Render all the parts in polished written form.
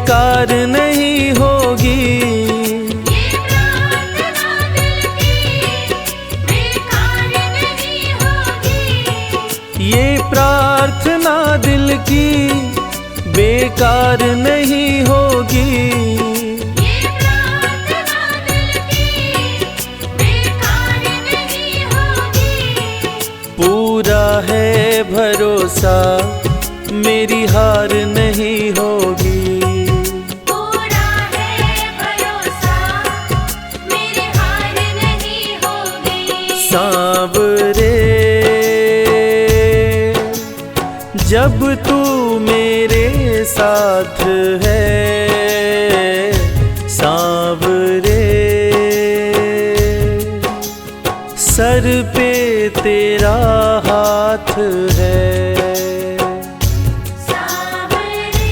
बेकार नहीं होगी। ये प्रार्थना दिल की बेकार नहीं होगी। पूरा है भरोसा मेरी हार नहीं होगी। पूरा है भरोसा मेरी हार नहीं होगी। सांवरे जब तू मेरे साथ है, सांवरे सर पे तेरा हाथ है। सांवरे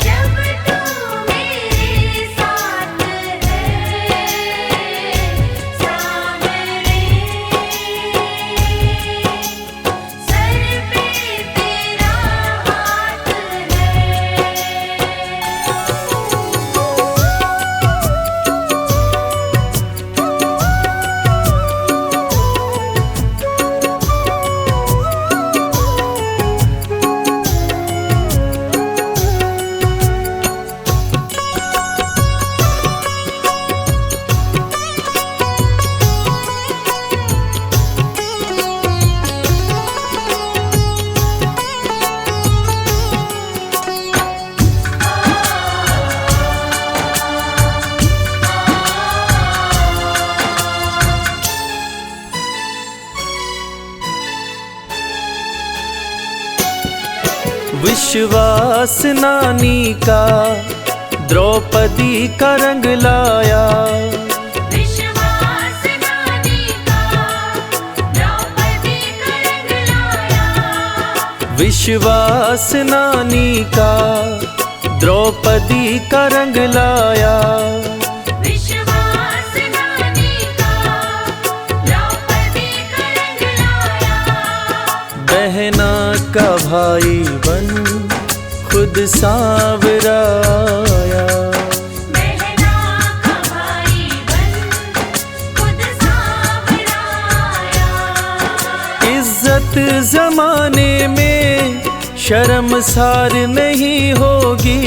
जब तू मेरे साथ है, सांवरे सर पे तेरा हाथ है। विश्वास नानी का द्रौपदी का रंग लाया। विश्वास नानी का द्रौपदी का रंग लाया। विश्वास नानी का द्रौपदी का रंग लाया। विश्वास नानी का द्रौपदी का रंग लाया। बहना का भाई बन खुद सांवरा आया। बहना का भाई बन खुद सांवरा आया। इज्जत जमाने में शर्मसार नहीं होगी।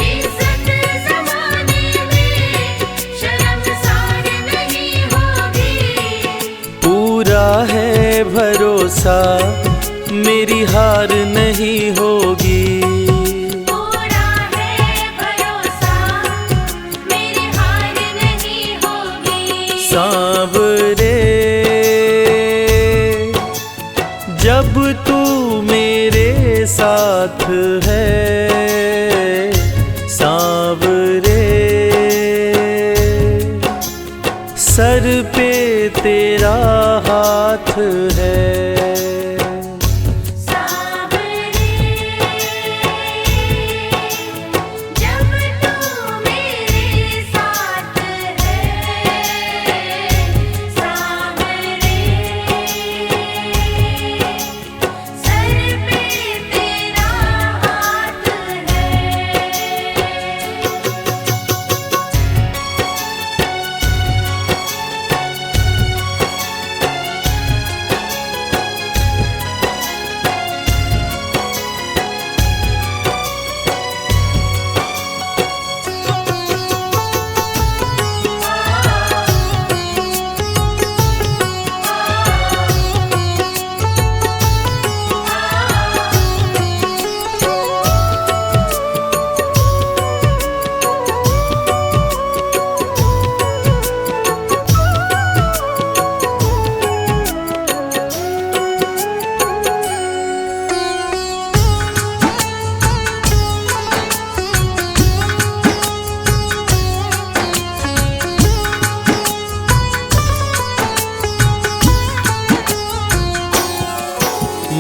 इज्जत ज़माने में शर्मसार नहीं होगी। पूरा है भरोसा मेरी हार नहीं होगी। पूरा है भरोसा मेरी हार नहीं होगी। सांवरे जब तू मेरे साथ है, सांवरे सर पे तेरा हाथ है। सांवरे जब तू मेरे साथ है, सांवरे सर पे तेरा हाथ है।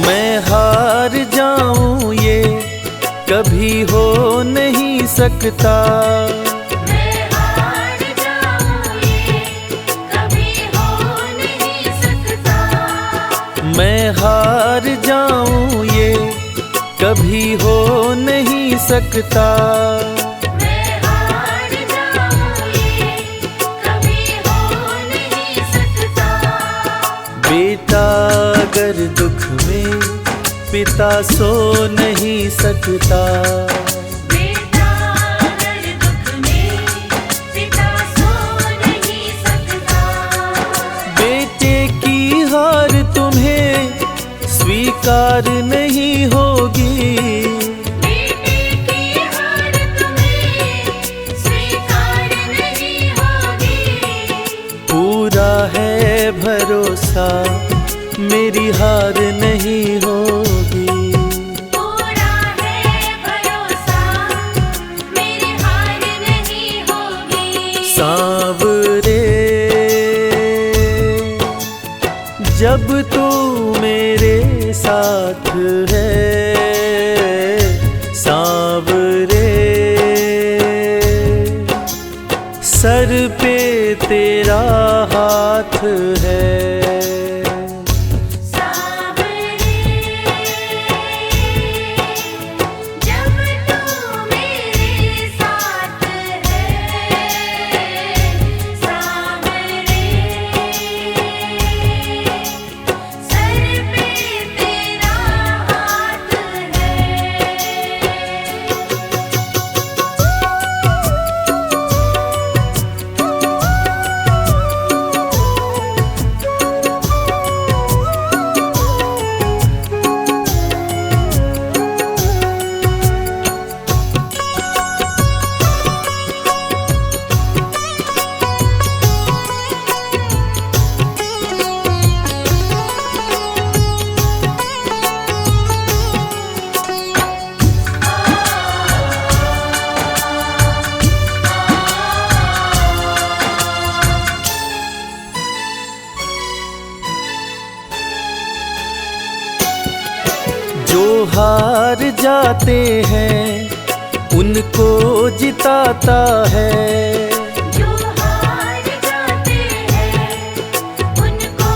मैं हार जाऊं ये कभी हो नहीं सकता। मैं हार जाऊं ये कभी हो नहीं सकता। मैं हार जाऊं ये कभी हो नहीं सकता। मैं हार जाऊं ये कभी हो नहीं सकता। बेटा अगर दुख में पिता सो नहीं सकता। बेटा अगर दुख में पिता सो नहीं सकता। बेटे की हार तुम्हें स्वीकार नहीं होगी। बेटे की हार तुम्हें स्वीकार नहीं होगी। पूरा है भरोसा मेरी हार नहीं होगी। पूरा है भरोसा मेरी हार नहीं होगी। सांवरे जब तू मेरे साथ है, सांवरे सर पे तेरा हाथ है। सांवरे जब तू मेरे साथ है। सांवरे सर पे तेरा हाथ है। जो हार जाते हैं उनको जिताता है। जो हार जाते हैं उनको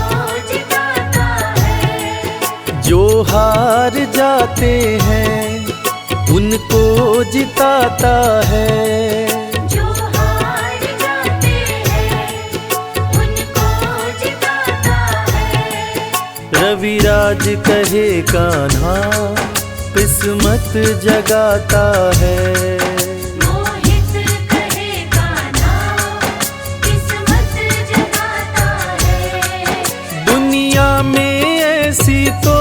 जिताता है। जो हार जाते हैं उनको जिताता है। जो हार जाते हैं उनको जिताता है। रविराज कहे कान्हा किस्मत जगाता है। मोहित कहे कान्हा किस्मत जगाता है। दुनिया में ऐसी तो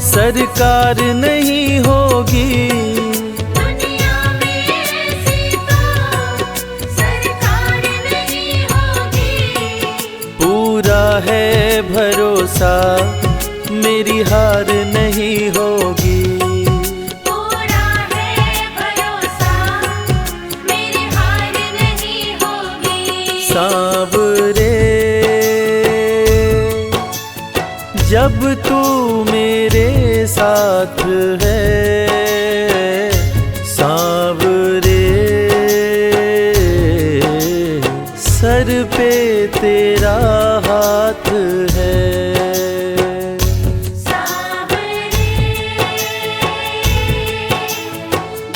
सरकार नहीं होगी। दुनिया में ऐसी तो सरकार नहीं होगी। पूरा है भरोसा मेरी हार नहीं होगी। पूरा है भरोसा मेरी हार नहीं होगी। सांवरे जब तू मेरे साथ है, सांवरे सर पे तेरा हाथ है। सांवरे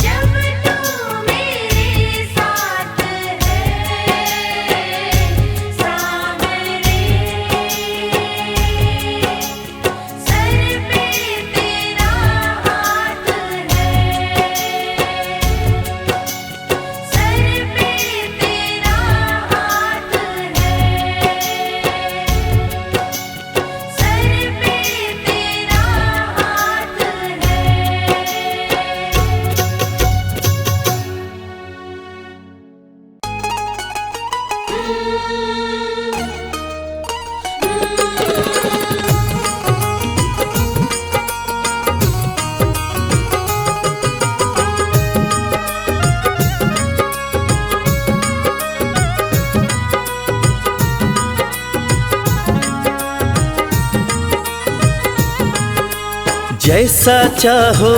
जब तू मेरे साथ है। सांवरे सर पे तेरा हाथ है। सर पे तेरा हाथ है। सर पे तेरा हाथ है। जैसा चाहो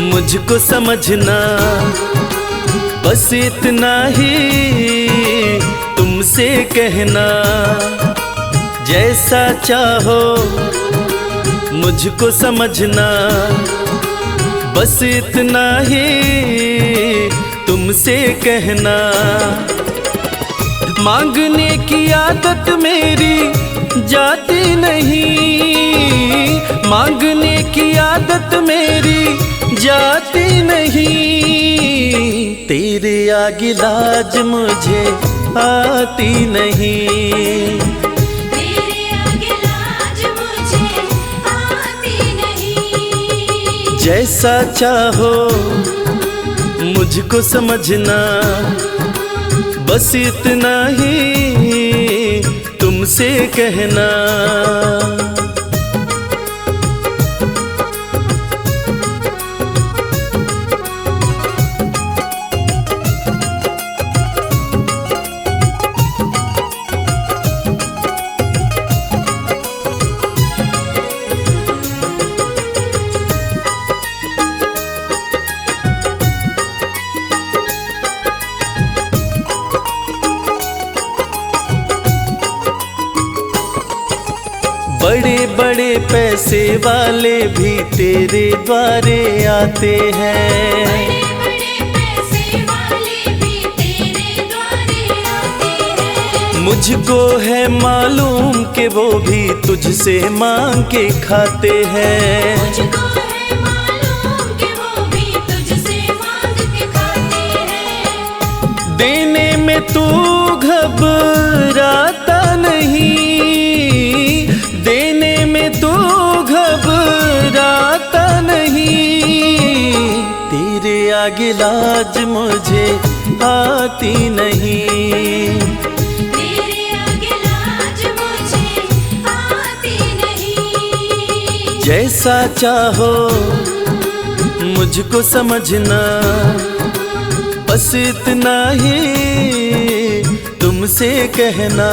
मुझको समझना, बस इतना ही तुमसे कहना। जैसा चाहो मुझको समझना, बस इतना ही तुमसे कहना। मांगने की आदत मेरी जाती नहीं, मांगने की आदत मेरी जाती नहीं। तेरे आगे लाज मुझे आती नहीं, तेरे आगे लाज मुझे आती नहीं। जैसा चाहो मुझको समझना, बस इतना ही तुमसे कहना। बड़े बड़े पैसे वाले भी तेरे द्वारे आते हैं, बड़े बड़े पैसे वाले भी तेरे द्वारे आते हैं। मुझको है मालूम कि वो भी तुझसे मांग के खाते हैं। मुझको है मालूम कि वो भी तुझसे मांग के खाते हैं। देने में तू घबराता नहीं, देने में तू घबराता नहीं। तेरे आगे लाज मुझे आती नहीं, तेरे आगे लाज मुझे आती नहीं। जैसा चाहो मुझको समझना, बस इतना ही तुमसे कहना।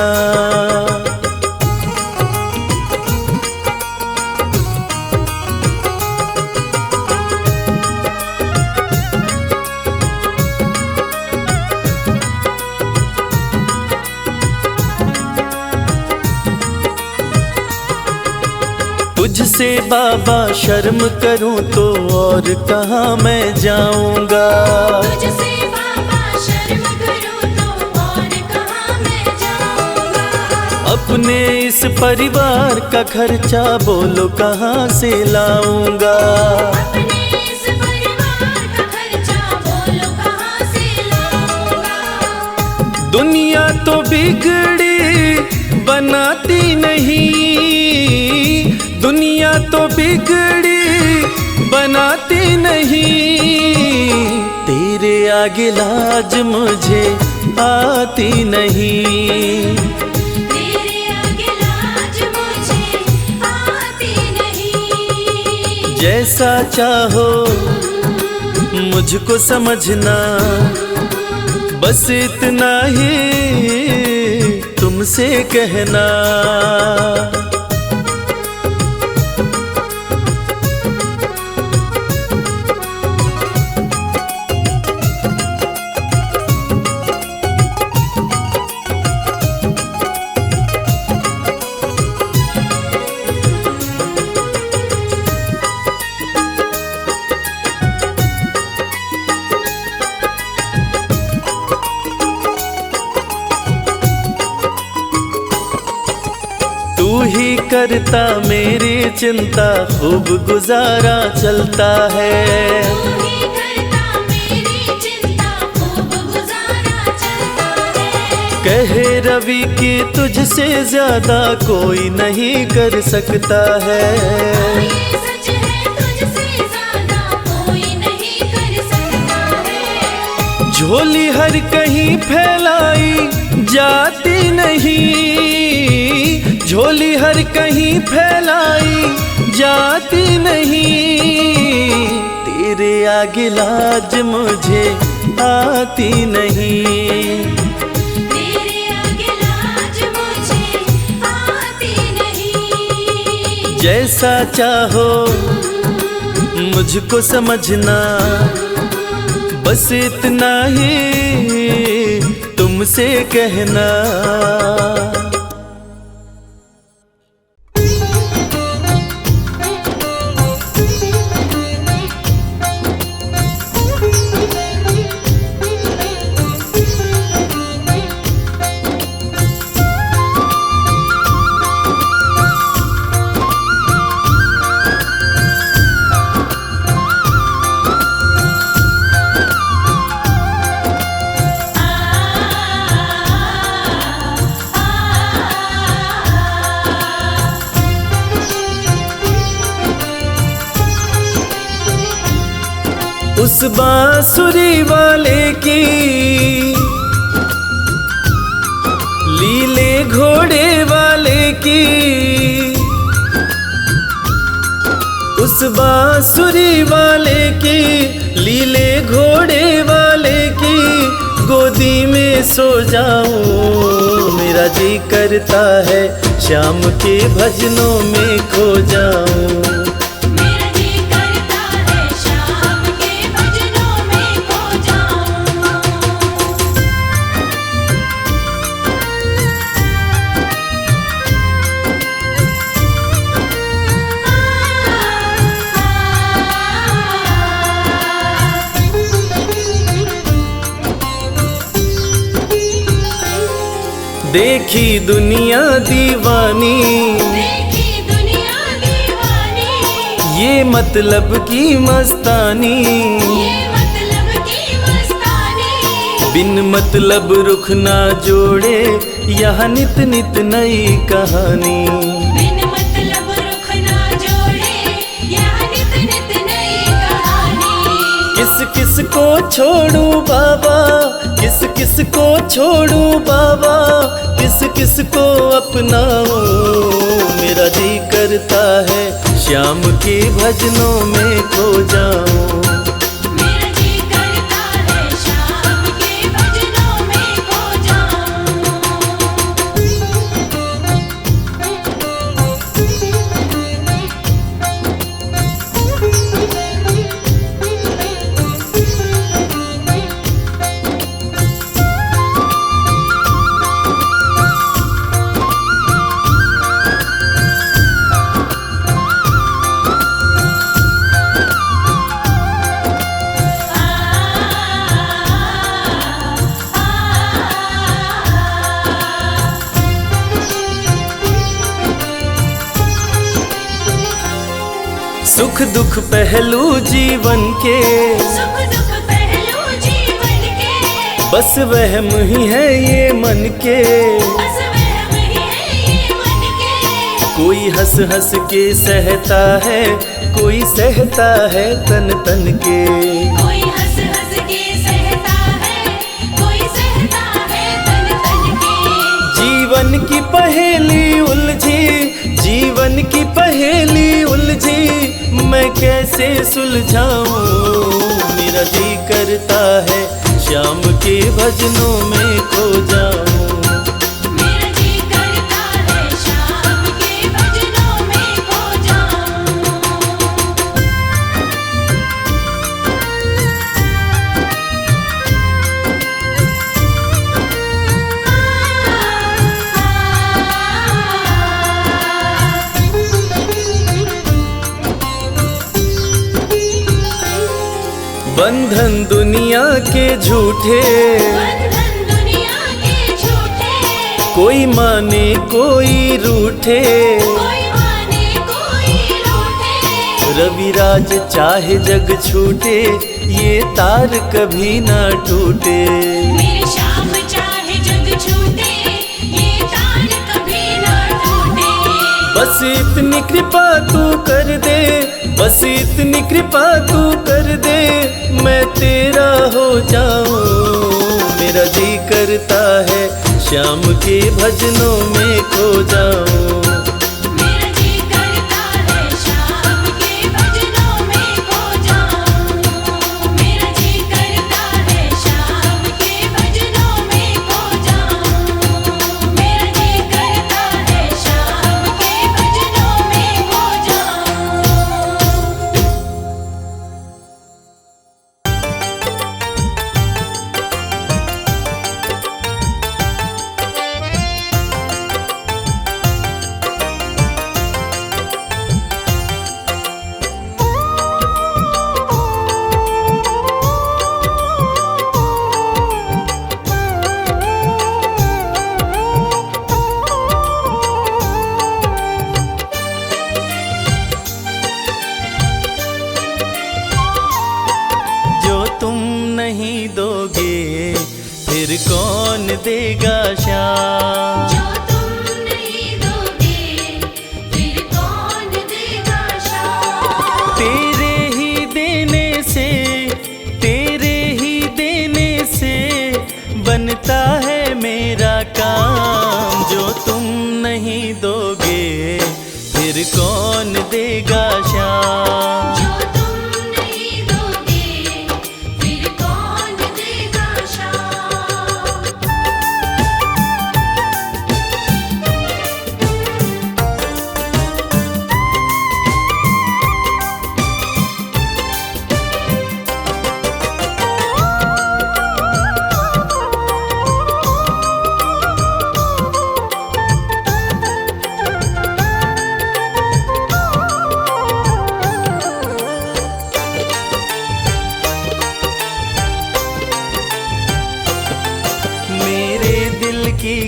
तुझसे बाबा शर्म करूं तो और कहाँ मैं जाऊंगा। तुझसे बाबा शर्म करूं तो और कहाँ मैं जाऊंगा। अपने इस परिवार का खर्चा बोलो कहाँ से लाऊंगा। अपने इस परिवार का खर्चा बोलो कहाँ से लाऊंगा। दुनिया तो बिगड़ी बनाती नहीं, दुनिया तो बिगड़ी बनाती नहीं। तेरे आगे लाज मुझे आती नहीं, तेरे आगे लाज मुझे आती नहीं। जैसा चाहो मुझको समझना, बस इतना ही तुमसे कहना। तू ही करता मेरी चिंता, खूब गुजारा चलता है। तू ही करता मेरी चिंता, खूब गुजारा चलता है। कहे रवि कि तुझसे ज्यादा कोई नहीं कर सकता है। ये सच है, तुझसे ज्यादा कोई नहीं कर सकता है। झोली हर कहीं फैलाई जाती नहीं, झोली हर कहीं फैलाई जाती नहीं। तेरे आगे लाज मुझे आती नहीं, तेरे आगे लाज मुझे आती नहीं। जैसा चाहो मुझको समझना, बस इतना ही तुमसे कहना। उस बांसुरी वाले की लीले घोड़े वाले की, उस बांसुरी वाले की लीले घोड़े वाले की गोदी में सो जाऊं। मेरा जी करता है श्याम के भजनों में खो जाऊं। मेरा जी करता है शाम के भजनों में खो जाऊं। देखी दुनिया दीवानी, देखी दुनिया दीवानी, ये मतलब की मस्तानी, ये मतलब की मस्तानी। बिन मतलब रुख ना जोड़े यहाँ नित नित नई कहानी। बिन मतलब रुख ना जोड़े यहाँ नित नित नई कहानी। किस किस को छोड़ू बाबा, किस किस को छोड़ू बाबा, किस किस को अपनाऊं। मेरा जी करता है श्याम के भजनों में खो जाऊं। मेरा जी करता है शाम के भजनों में खो सुख दुख पहलू जीवन के, सुख दुख पहलू जीवन के, बस वहम ही है ये मन के। बस वहम ही है ये मन के। कोई हंस हंस के सहता है, कोई सहता है तन तन के। कोई हंस हंस के सहता है, कोई सहता है तन तन के। जीवन की पहेली उलझी, जीवन की पहेली उलझी, मैं कैसे सुलझाऊं। मेरा जी करता है श्याम के भजनों में खो जाऊं। मेरा जी करता है शाम के भजनों में खो जाऊं। बंधन दुनिया के झूठे, बंधन दुनिया के झूठे, कोई माने कोई रूठे। कोई माने कोई रूठे। रविराज चाहे जग छूटे, ये तार कभी ना टूटे। मेरे श्याम चाहे जग छूटे, ये तार कभी ना टूटे। बस इतनी कृपा तू कर दे, बस इतनी कृपा तू कर दे, मैं तेरा हो जाऊं। मेरा जी करता है श्याम के भजनों में खो जाऊं। मेरा जी करता है शाम के भजनों में खो जाऊं। मेरा जी करता है शाम के भजनों में खो जाऊं। मेरा जी करता है शाम के भजनों में खो जाऊं। फिर कौन देगा श्याम। जो तुम नहीं दोगे फिर कौन देगा श्याम। तेरे ही देने से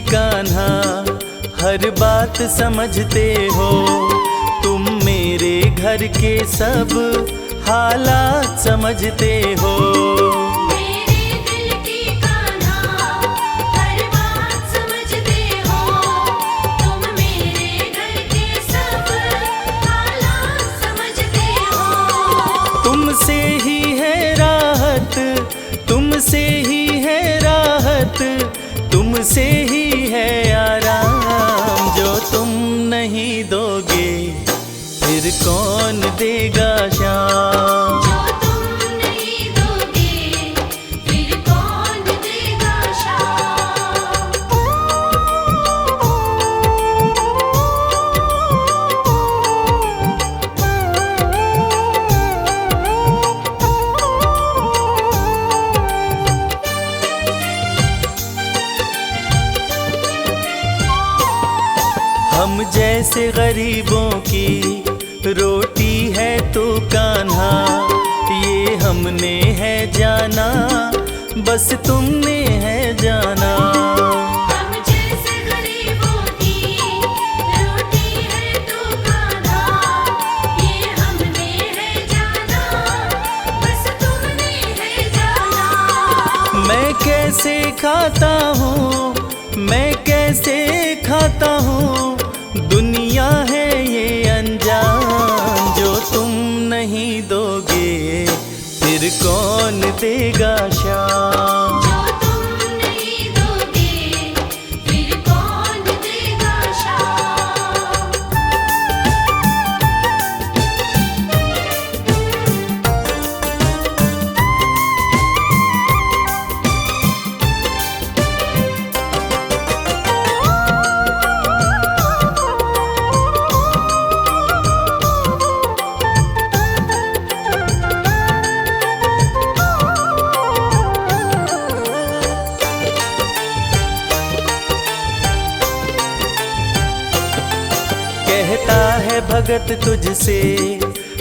कान्हा हर बात समझते हो, तुम मेरे घर के सब हालात समझते हो। मेरे दिल की कान्हा हर बात समझते हो, तुम मेरे घर के सब हालात समझते हो। तुमसे ही है राहत, तुमसे ही है राहत, तुमसे ही है आराम। जो तुम नहीं दोगे फिर कौन देगा शाम। जो तुम नहीं दोगे फिर कौन देगा शाम। हम जैसे गरीबों की रोटी है तो कान्हा, ये हमने है जाना, बस तुमने है जाना। हम जैसे गरीबों की रोटी है तो कान्हा, ये हमने है जाना, बस तुमने है जाना। मैं कैसे खाता हूँ, मैं कैसे खाता हूँ, दुनिया है ये अनजान। जो तुम नहीं दोगे फिर कौन देगा शाम। जो तुम नहीं दोगे फिर कौन देगा शाम। कहता है भगत तुझसे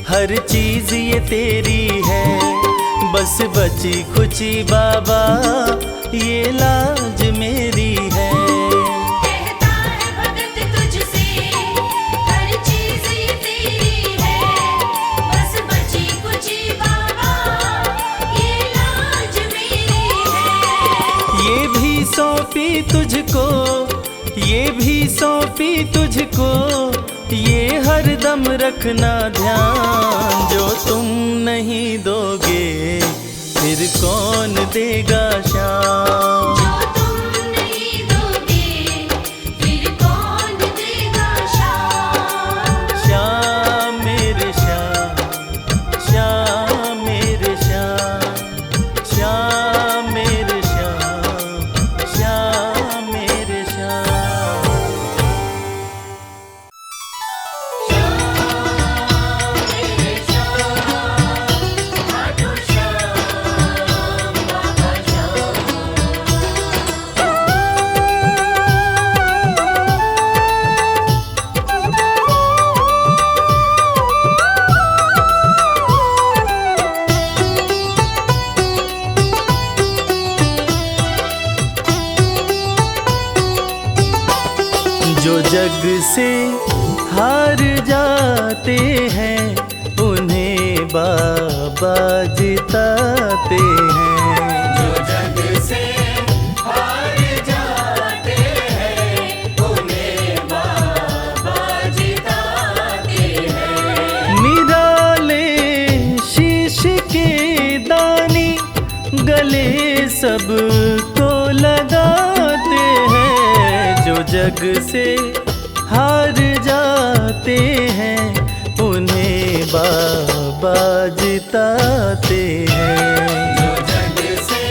हर चीज ये तेरी है, बस बची खुची बाबा ये लाज मेरी है। कहता है भगत तुझसे हर चीज ये तेरी है, बस बची कुची बाबा ये लाज मेरी है। ये भी सौंपी तुझको, ये भी सौंपी तुझको, ये हर दम रखना ध्यान। जो तुम नहीं दोगे फिर कौन देगा शाम। जो तुम नहीं दोगे फिर कौन देगा शाम। श्याम मेरे श्याम, श्याम मेरे श्याम, श्याम मेरे श्याम, श्याम मेरे श्याम। जो जग से हार जाते हैं उन्हें बाबा जिताते हैं। जो जग से हार जाते हैं उन्हें बाबा जिताते हैं। निराले शीश के दानी गले सबको लगाते हैं। जो जग से हार जाते हैं उन्हें बाबा जिताते हैं। जो जग से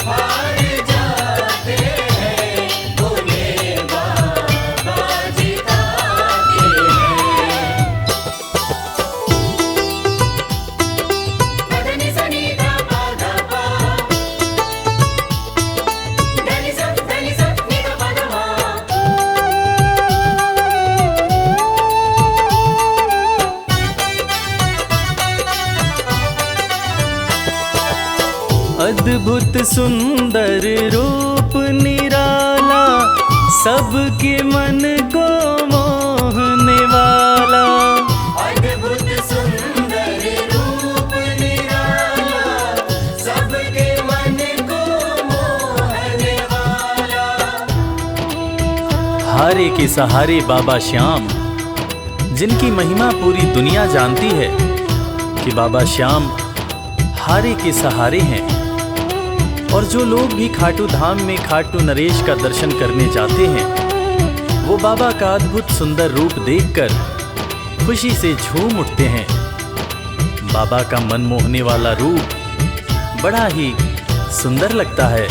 हार जाते हैं उन्हें बाबा जिताते हैं। पदनि सनि धा पा धा पा, धनि सा नि धा पा धा मा। अद्भुत सुंदर रूप निराला सबके मन को मोहने वाला। अद्भुत सुंदर रूप निराला, सबके मन को मोहने वाला। हारे के सहारे बाबा श्याम, जिनकी महिमा पूरी दुनिया जानती है कि बाबा श्याम हारे के सहारे हैं। और जो लोग भी खाटू धाम में खाटू नरेश का दर्शन करने जाते हैं, वो बाबा का अद्भुत सुंदर रूप देखकर खुशी से झूम उठते हैं। बाबा का मन मोहने वाला रूप बड़ा ही सुंदर लगता है।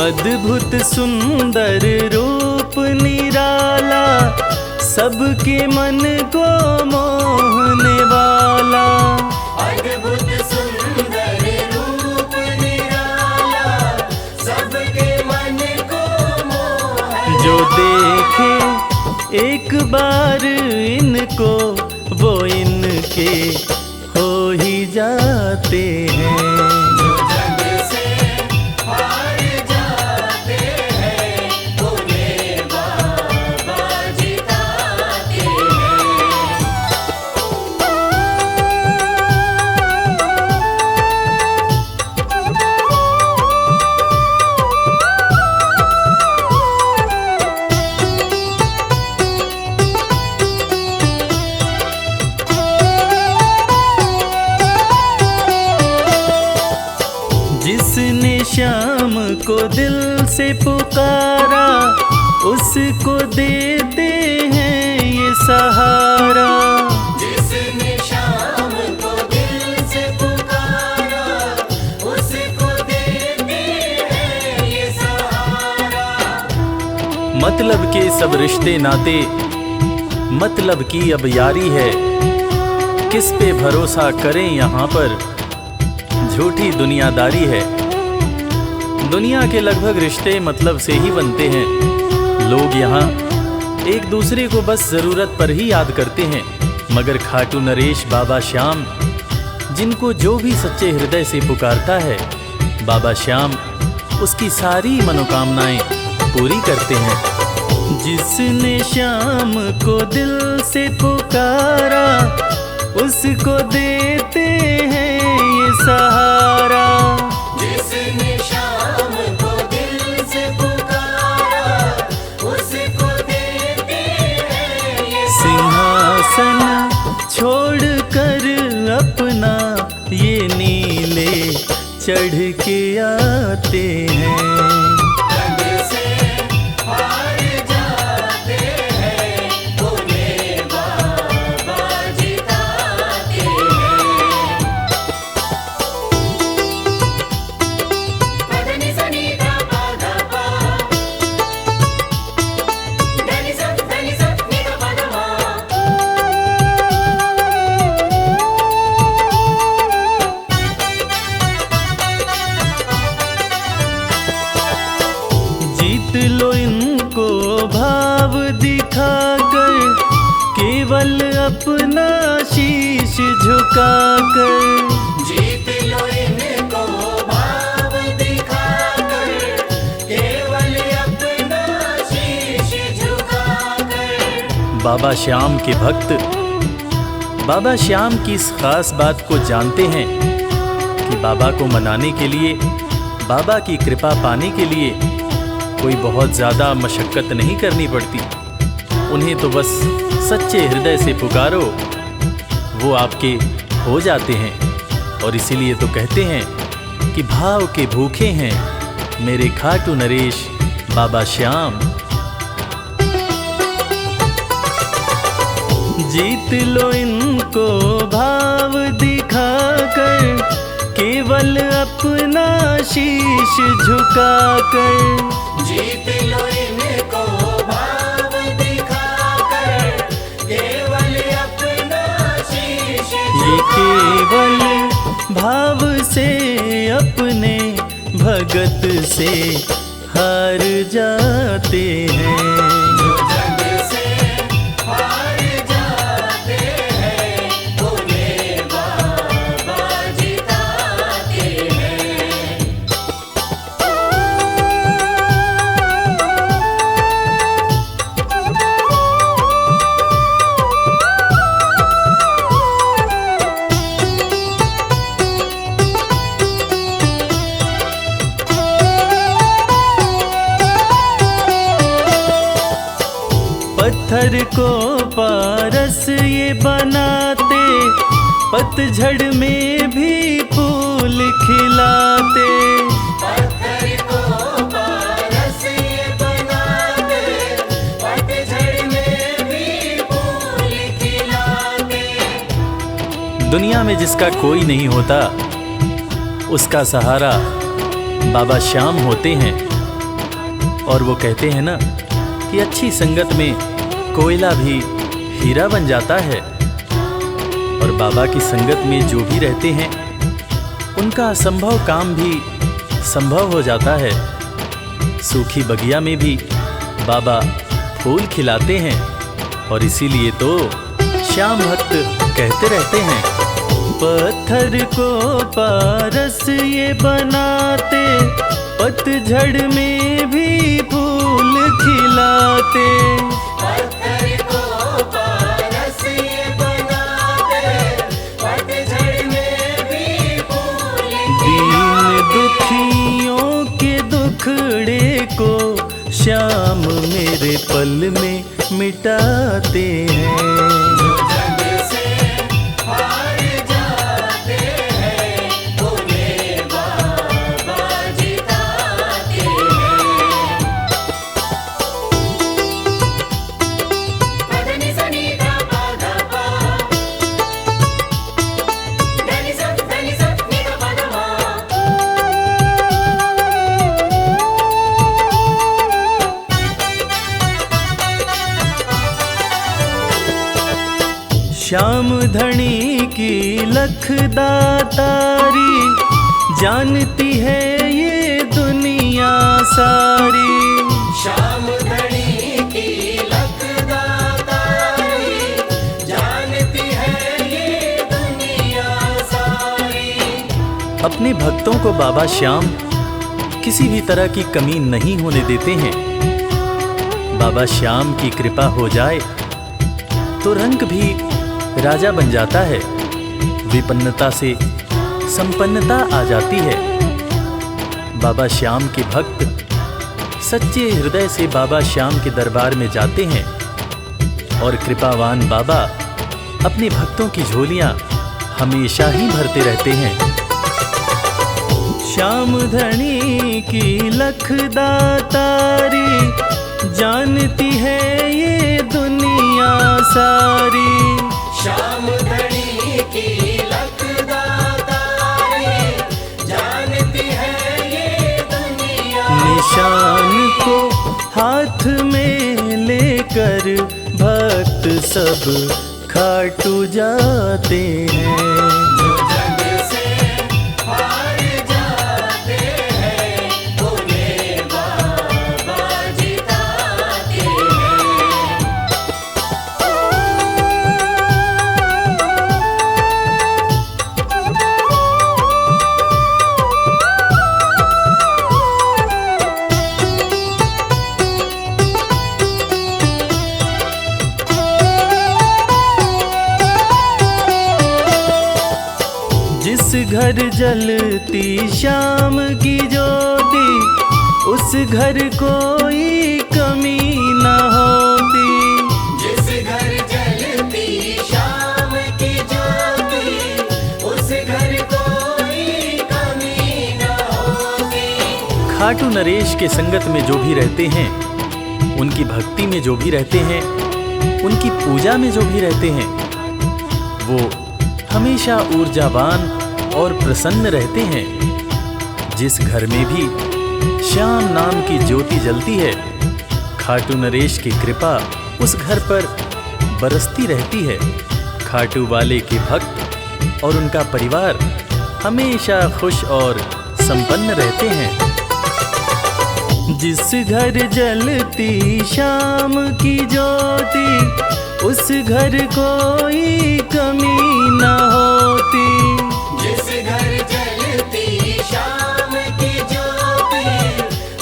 अद्भुत सुंदर रूप निराला, सबके मन को मोहने वाला। अद्भुत सुंदर रूप निराला, सबके मन को मोहने। जो देखे एक बार इनको, वो इनके हो ही जाते हैं। जो जग से हार जाते हैं, उन्हें बाबा जिताते हैं। जिसने श्याम को दिल से पुकारा, उसको देते हैं ये सहारा। जिसने शाम को दिल से पुकारा, उसको देते हैं ये सहारा। मतलब के सब रिश्ते नाते, मतलब की अब यारी है। किस पे भरोसा करें यहाँ पर, झूठी दुनियादारी है। दुनिया के लगभग रिश्ते मतलब से ही बनते हैं। लोग यहाँ एक दूसरे को बस जरूरत पर ही याद करते हैं, मगर खाटू नरेश बाबा श्याम, जिनको जो भी सच्चे हृदय से पुकारता है, बाबा श्याम उसकी सारी मनोकामनाएं पूरी करते हैं। जिसने श्याम को दिल से पुकारा, उसको देते हैं ये सहारा। जिसने शाम को दिल से पुकारा, उसको देते हैं ये सिंहासन छोड़कर अपना ये नीले चढ़ के आते हैं। जग से हार जाते हैं, उन्हें बाबा जिताते हैं। पदनि सनि धा पा धा पा, धनि सा नि धा पा धा मा। जीत लो इनको भाव दिखाकर, केवल अपना शीश झुकाकर। जीत लो इनको भाव दिखाकर, केवल अपना शीश झुकाकर। बाबा श्याम के भक्त बाबा श्याम की इस खास बात को जानते हैं कि बाबा को मनाने के लिए, बाबा की कृपा पाने के लिए कोई बहुत ज़्यादा मशक्क़त नहीं करनी पड़ती। उन्हें तो बस सच्चे हृदय से पुकारो, वो आपके हो जाते हैं। और इसीलिए तो कहते हैं कि भाव के भूखे हैं मेरे खाटू नरेश बाबा श्याम। जीत लो इनको भाव दिखाकर, केवल अपना शीश झुकाकर। जीत लो इनको भाव दिखाकर, केवल अपना शीश ये केवल भाव से अपने भगत से हार जाते हैं। जो जग से हार जाते हैं, उन्हें बाबा जिताते हैं। पत्थर को पारस ये बनाते, पतझड़ में भी फूल खिलाते। पत्थर को पारस ये बनाते, पतझड़ में भी फूल खिलाते। दुनिया में जिसका कोई नहीं होता, उसका सहारा बाबा श्याम होते हैं। और वो कहते हैं ना कि अच्छी संगत में कोयला भी हीरा बन जाता है। और बाबा की संगत में जो भी रहते हैं, उनका असंभव काम भी संभव हो जाता है। सूखी बगिया में भी बाबा फूल खिलाते हैं। और इसीलिए तो श्याम भक्त कहते रहते हैं, पत्थर को पारस ये बनाते, पतझड़ में भी फूल खिलाते। पत्थर को पारस ये बनाते, पतझड़ में भी फूल दीन दुखियों के दुखड़े को श्याम मेरे पल में मिटाते हैं। जग से हार जाते हैं, उन्हें बाबा जिताते हैं। पदनि सनि धा पा धा पा, धनि सा नि धा पा धा मा। श्याम धनी की लख दातारी, जानती है ये दुनिया सारी। श्याम धनी की लख दातारी, जानती है ये दुनिया सारी। अपने भक्तों को बाबा श्याम किसी भी तरह की कमी नहीं होने देते हैं। बाबा श्याम की कृपा हो जाए तो रंग भी राजा बन जाता है। विपन्नता से संपन्नता आ जाती है। बाबा श्याम के भक्त सच्चे हृदय से बाबा श्याम के दरबार में जाते हैं। और कृपावान बाबा अपने भक्तों की झोलियां हमेशा ही भरते रहते हैं। श्याम धनी की लख दातारी, जानती है ये दुनिया सारी। श्याम धनी की लख दातारी, जानती है ये दुनिया। निशान को हाथ में लेकर भक्त सब खाटू जाते हैं। जग से हार जाते हैं, उन्हें बाबा जिताते हैं। जिस घर जलती श्याम की ज्योति, उस घर कोई कमी न होती। जिस घर जलती श्याम की ज्योति, उस घर कोई कमी न होती। खाटू नरेश के संगत में जो भी रहते हैं, उनकी भक्ति में जो भी रहते हैं, उनकी पूजा में जो भी रहते हैं, वो हमेशा ऊर्जावान और प्रसन्न रहते हैं। जिस घर में भी श्याम नाम की ज्योति जलती है, खाटू नरेश की कृपा उस घर पर बरसती रहती है। खाटू वाले के भक्त और उनका परिवार हमेशा खुश और संपन्न रहते हैं। जिस घर जलती श्याम की ज्योति, उस घर कोई कमी न होती। जिस घर जलती श्याम की ज्योति,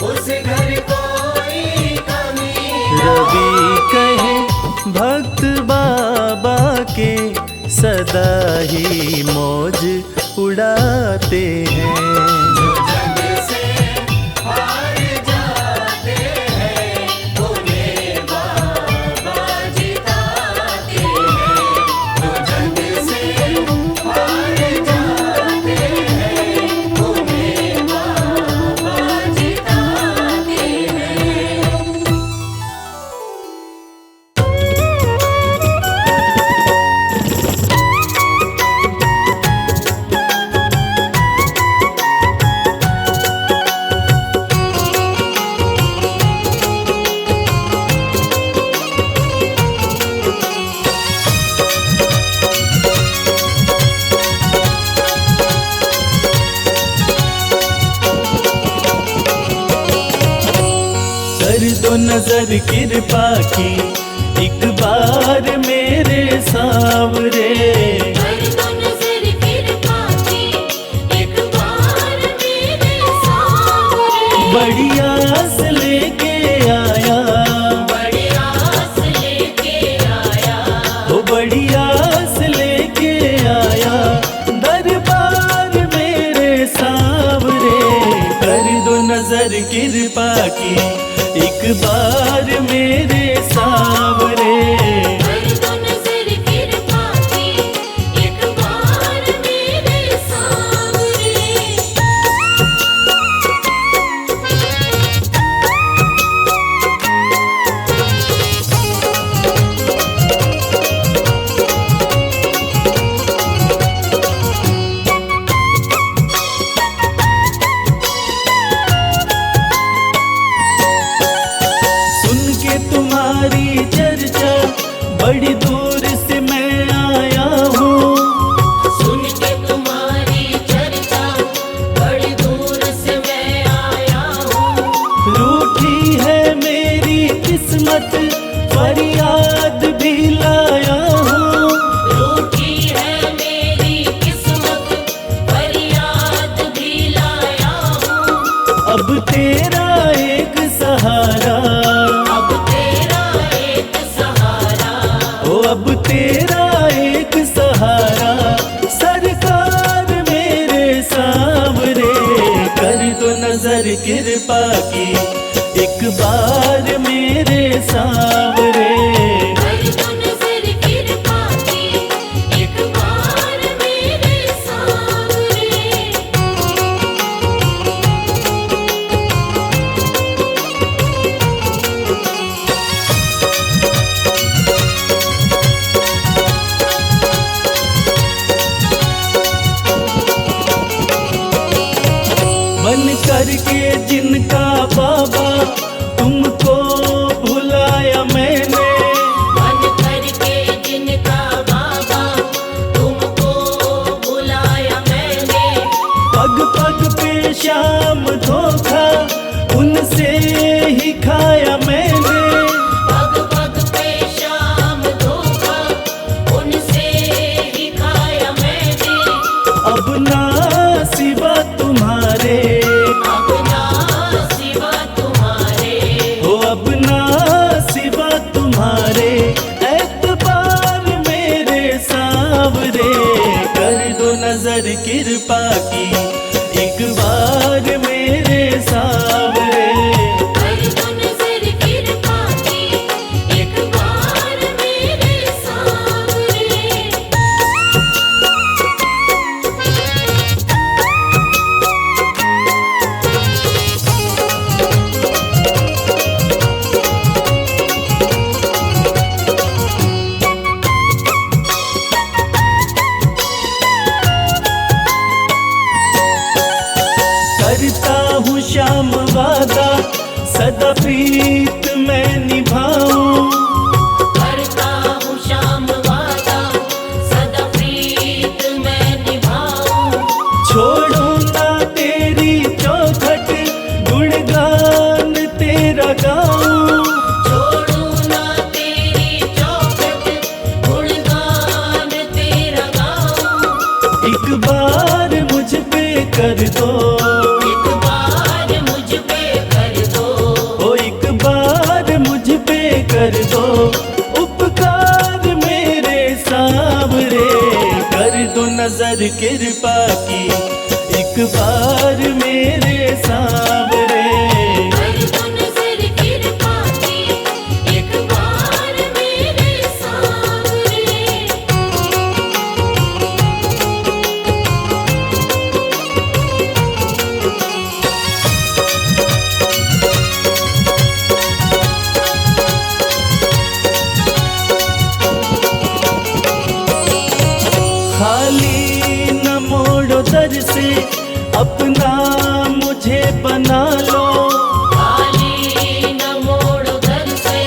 उस घर कोई कमी न रवि कहे भक्त बाबा के, सदा ही मौज उड़ाते हैं। जग से हार जाते हैं, उन्हें बाबा नजर कृपा की एक बार मेरे सावरे। कर दो नजर कृपा की एक बार मेरे सावरे। बड़ी आस लेके आया, बड़ी आस लेके आया, वो बड़ी आस लेके आया दरबार मेरे सावरे। कर दो नजर कृपा की एक बार मेरे सावरे। कर दो नजर कृपा की एक बार मेरे सावरे। सुन के तुम्हारी चर्चा बड़ी दूर से मैं आया हूँ। सुन के तुम्हारी चर्चा बड़ी दूर से मैं आया हूँ। रूठी है मेरी किस्मत फरियाद भी लाया हूँ। रूठी है मेरी किस्मत फरियाद भी लाया हूँ। अब तेरा एक सहारा, अब तेरा एक सहारा, ओ अब तेरा एक सहारा सरकार मेरे सावरे। कर दो नजर कृपा की एक बार मेरे सावरे। कर दो नजर कृपा की एक बार मेरे सावरे। बन करके जिनका बाबा तुमको भुलाया मैंने। बन करके जिनका बाबा तुमको बुलाया मैंने। पग पग पे शाम धोखा उनसे ही खाया मैंने। पग पग पे शाम धोखा उनसे ही खाया मैंने। अब ना सिवा तुम्हारे, अब ना सिवा तुम्हारे, हो अब ना सिवा तुम्हारे एतबार मेरे सावरे। कर दो नजर कृपा की एक बार मेरे सावरे। कर दो नजर कृपा की एक बार मेरे सावरे। करता हूँ श्याम वादा सदा प्रीत मैं निभाऊं। करता हूँ श्याम वादा सदा प्रीत मैं निभाऊं। छोड़ूं ना तेरी चौखट गुणगान तेरा गाऊं। छोड़ू ना तेरी चौखट गुणगान तेरा गाऊं। एक बार मुझ पे कर दो, एक बार मुझ पे कर दो। ओ एक बार मुझ पे कर दो उपकार मेरे सावरे। कर दो नजर कृपा की एक बार मेरे सावरे। कर दो नजर कृपा की एक बार मेरे सावरे। खाली न मोड़ो दर से अपना मुझे बना लो। खाली न मोड़ो दर से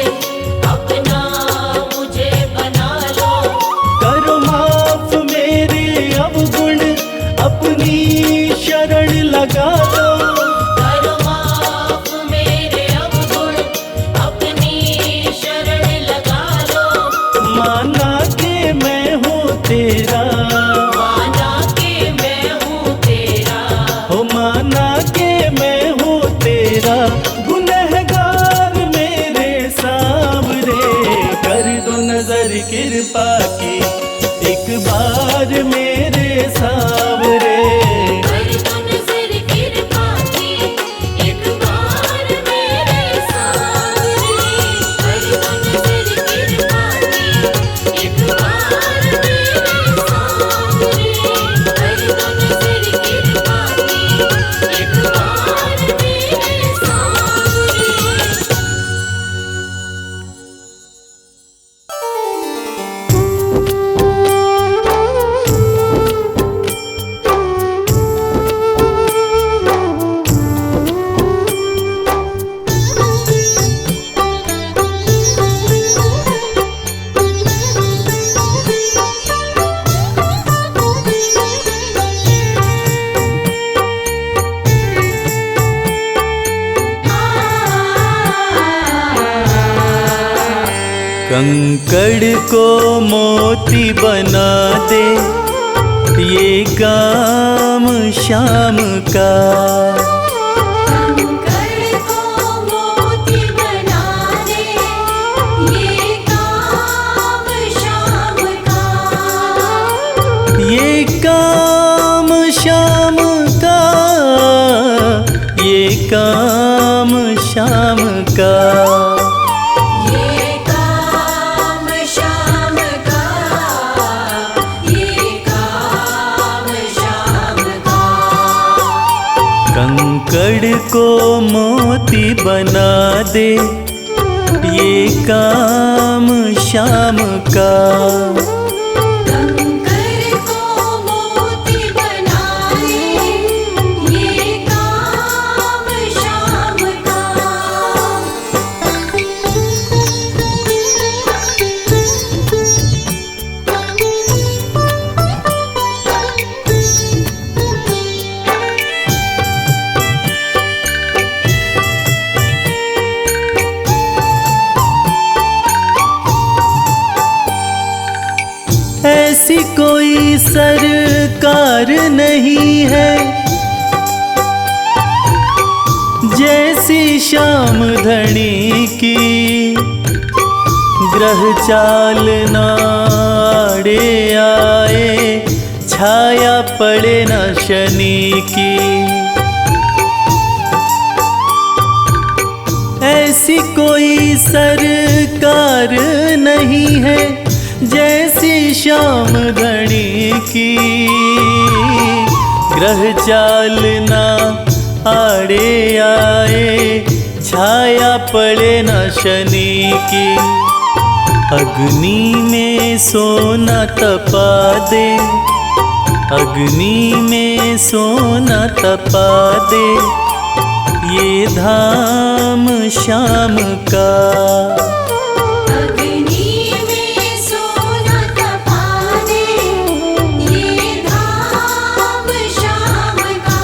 अपना मुझे बना लो। करो माफ मेरे अवगुण अपनी शरण लगा लो। करो माफ मेरे अवगुण माना के मैं हूँ तेरा, हो माना के मैं हूँ तेरा, गुनहगार मेरे सांवरे। कर दो नजर कृपा की एक बार मेरे सांवरे। कर दो नजर कृपा की एक बार मेरे सांवरे। कर दो नजर कृपा की एक बार मेरे सांवरे। कर दो नजर कृपा की एक बार मेरे सांवरे। कंकड़ को मोती बना दे ये काम शाम का। कंकड़ को मोती बना दे ये काम शाम का। ये काम शाम का, ये काम शाम का। ये काम शाम का, ये काम शाम का। कंकड़ को मोती बना दे ये काम शाम का। कंकड़ को मोती बना दे ये काम शाम का। ऐसी कोई सरकार नहीं है जैसी श्याम धनी की। ग्रह चाल नाड़े आए, छाया पड़े न शनि की। ऐसी कोई सरकार नहीं है जैसी श्याम धनी की। ग्रह चाल ना आड़े आए, छाया पड़े न शनि की। अग्नि में सोना तपा दे, अग्नि में सोना तपा दे ये धाम शाम का। अग्नि में सोना तपा दे ये धाम शाम का।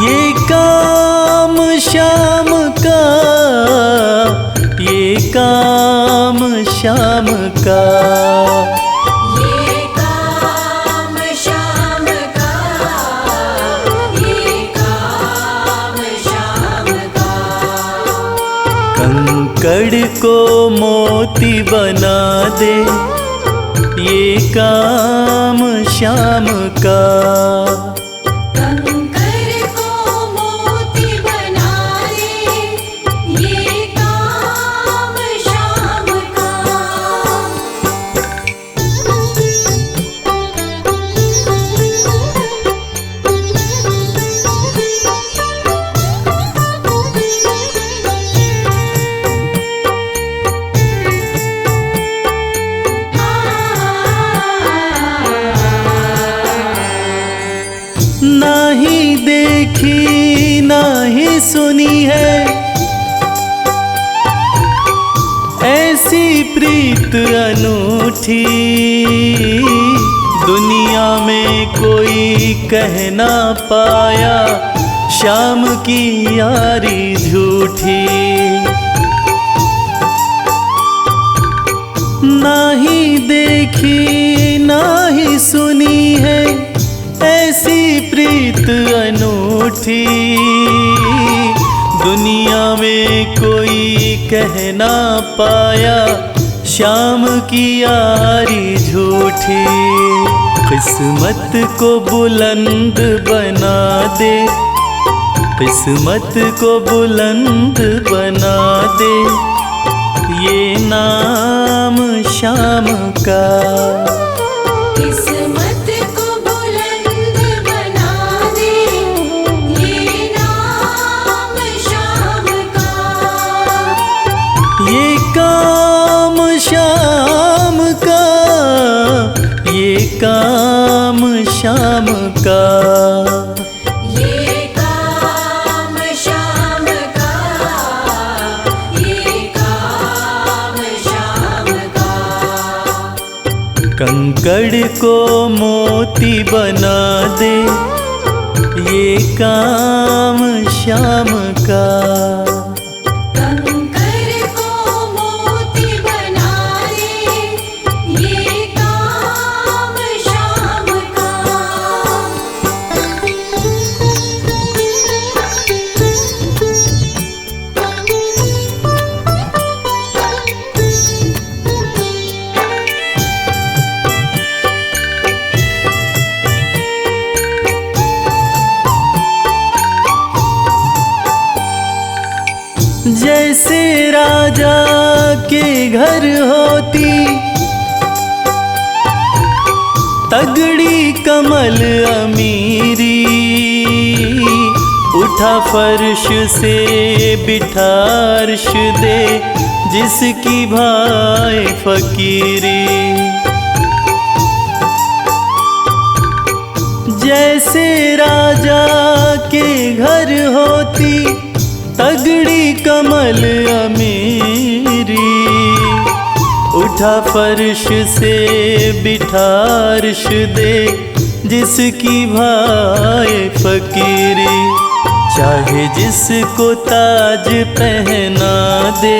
ये काम शाम का, ये काम शाम का। ये काम शाम का, ये काम शाम का। कंकड़ को मोती बना दे ये काम शाम का। कंकड़ को मोती बना दे ये काम शाम का। ना ही देखी ना ही सुनी है ऐसी प्रीत अनूठी। दुनिया में कोई कह ना पाया शाम की यारी झूठी। ना ही देखी ना ही सुनी है ऐसी प्रीत अनूठी। दुनिया में कोई कह ना पाया श्याम की यारी झूठी। किस्मत को बुलंद बना दे, किस्मत को बुलंद बना दे ये नाम श्याम का। किस्मत को बुलंद बना दे ये नाम श्याम का। ये काम श्याम का, ये काम श्याम का। ये काम श्याम का, ये काम श्याम का। कंकड़ को मोती बना दे ये काम श्याम का। कंकर को मोती बना दे ये काम श्याम का। जैसे राजा के घर होती तगड़ी कमल अमीरी। उठा फर्श से बिठा अर्श दे जिसकी भाई फकीरी। जैसे राजा के घर होती तगड़ी कमल अमीरी। उठा फर्श से बिठा अर्श दे जिसकी भाई फकीरी। चाहे जिसको ताज पहना दे,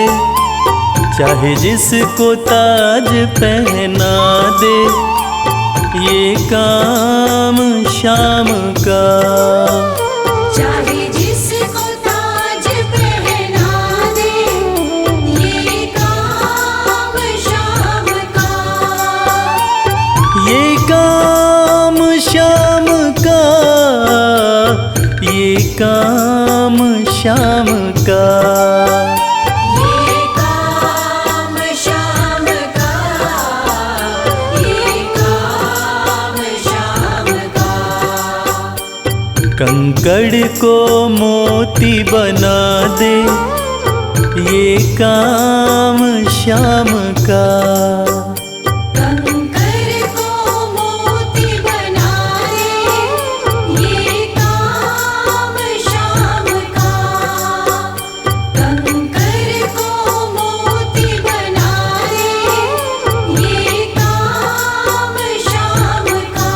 चाहे जिसको ताज पहना दे ये काम श्याम का। चाहे जिसको ताज पहना दे ये काम श्याम का। ये काम श्याम का, ये काम श्याम का। ये काम श्याम का, ये काम श्याम का। कंकड़ को मोती बना दे ये काम श्याम का। कंकर को मोती बना दे ये काम श्याम का। कंकर को मोती बना दे ये काम श्याम का।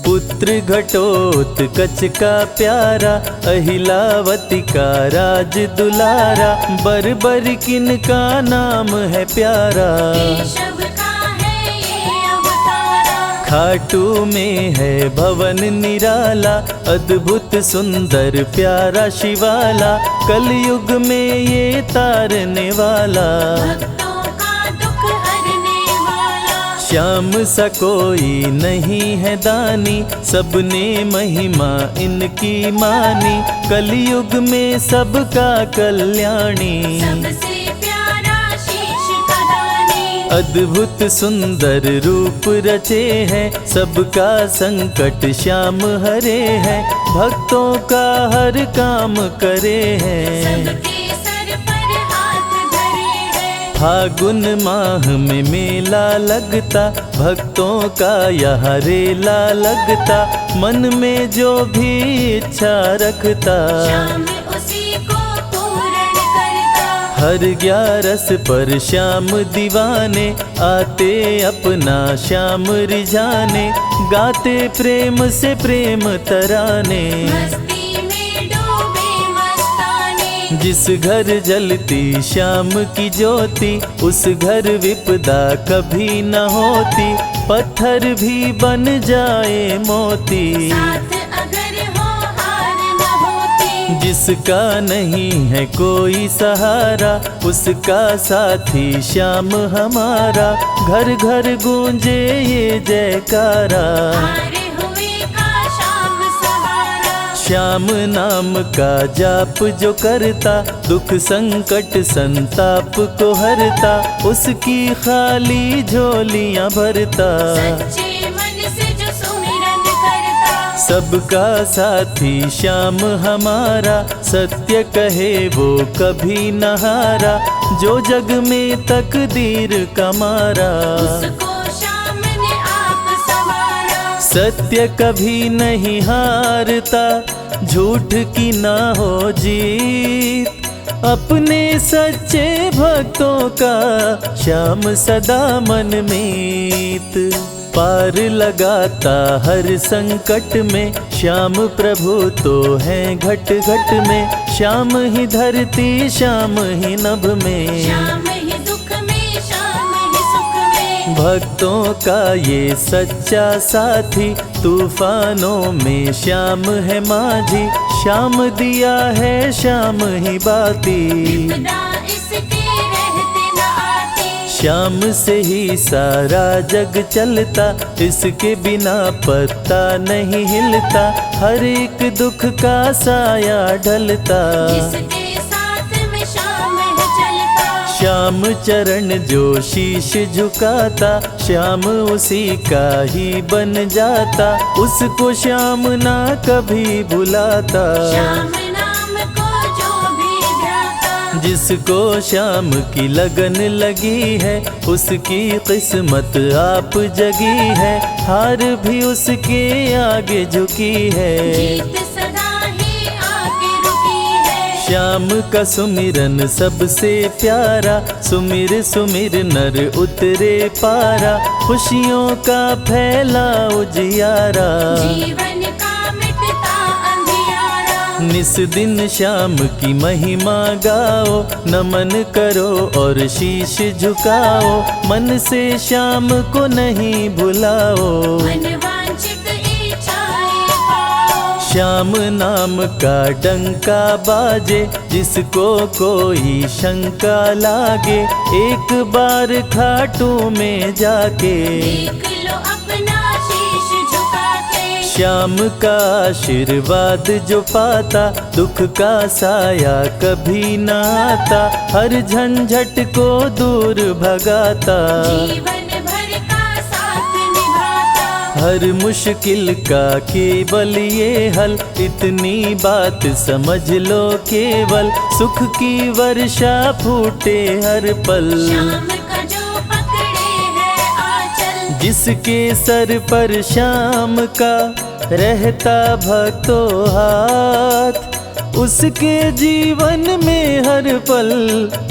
पुत्र घटोत्कच का प्यारा अहिलावती का राज दुलारा। बर्बर किन का नाम है प्यारा। केशव का है ये अवतारा। खाटू में है भवन निराला अद्भुत सुंदर प्यारा शिवाला। कलयुग में ये तारने वाला भक्तों का दुख हरने वाला। श्याम सा कोई नहीं है दानी सबने महिमा इनकी मानी। कलयुग में सबका कल्याणी सबसे प्यारा शीश का दानी। अद्भुत सुंदर रूप रचे हैं सबका संकट श्याम हरे हैं। भक्तों का हर काम करे हैं सबके सर पर हाथ धरे हैं। फागुन माह में मेला लगता भक्तों का यहाँ रेला लगता। मन में जो भी इच्छा रखता श्याम उसी को पूर्ण करता। हर ग्यारस पर श्याम दीवाने आते अपना श्याम रिझाने, गाते प्रेम से प्रेम तराने। मस्ती में डूबे मस्ताने, जिस घर जलती श्याम की ज्योति, उस घर विपदा कभी न होती, पत्थर भी बन जाए मोती। साथ अगर हो हार न होती, जिसका नहीं है कोई सहारा, उसका साथी श्याम हमारा। घर घर गूंजे ये जयकारा, हारे हुए का श्याम सहारा। श्याम नाम का जाप जो करता, दुख संकट संताप को हरता, उसकी खाली झोलियां भरता। सच्चे मन से जो सुमिरन करता, सबका साथी श्याम हमारा, सत्य कहे वो कभी न हारा, जो जग में तकदीर का मारा। उसको श्याम ने आप संवारा। सत्य कभी नहीं हारता, झूठ की ना हो जीत, अपने सच्चे भक्तों का श्याम सदा मन मीत। पार लगाता हर संकट में, श्याम प्रभु तो हैं घट घट में। श्याम ही धरती श्याम ही नभ में, श्याम ही दुख में श्याम ही सुख में। भक्तों का ये सच्चा साथी, तूफानों में श्याम है माझी। श्याम दिया है श्याम ही बाती, विपदा इसके रहते न आती। श्याम से ही सारा जग चलता, इसके बिना पत्ता नहीं हिलता, हर एक दुख का साया ढलता। जिसके साथ में श्याम है चलता, श्याम चरण जो शीश झुकाता, श्याम उसी का ही बन जाता, उसको श्याम ना कभी भुलाता। श्याम नाम को जो भी ध्याता, जिसको श्याम की लगन लगी है, उसकी किस्मत आप जगी है, हार भी उसके आगे झुकी है। जीत सदा ही आके रुकी है। श्याम का सुमिरन सबसे प्यारा, सुमिर सुमिर नर उतरे पारा, खुशियों का फैला उजियारा। जीवन का मिटता अंधियारा, निस दिन श्याम की महिमा गाओ, नमन करो और शीश झुकाओ, मन से श्याम को नहीं भुलाओ। मन वांछित इच्छाएं पाओ। श्याम नाम का डंका बाजे, जिसको कोई शंका लागे, एक बार खाटू में जाके देख लो अपना शीश झुका के। श्याम का आशीर्वाद जो पाता, दुख का साया कभी न आता, हर झंझट को दूर भगाता। जीवन भर का साथ निभाता, हर मुश्किल का केवल ये हल, इतनी बात समझ लो केवल, सुख की वर्षा फूटे हर पल। श्याम का जो पकड़े है आंचल, जिसके सर पर श्याम का रहता भक्तों हाथ, उसके जीवन में हर पल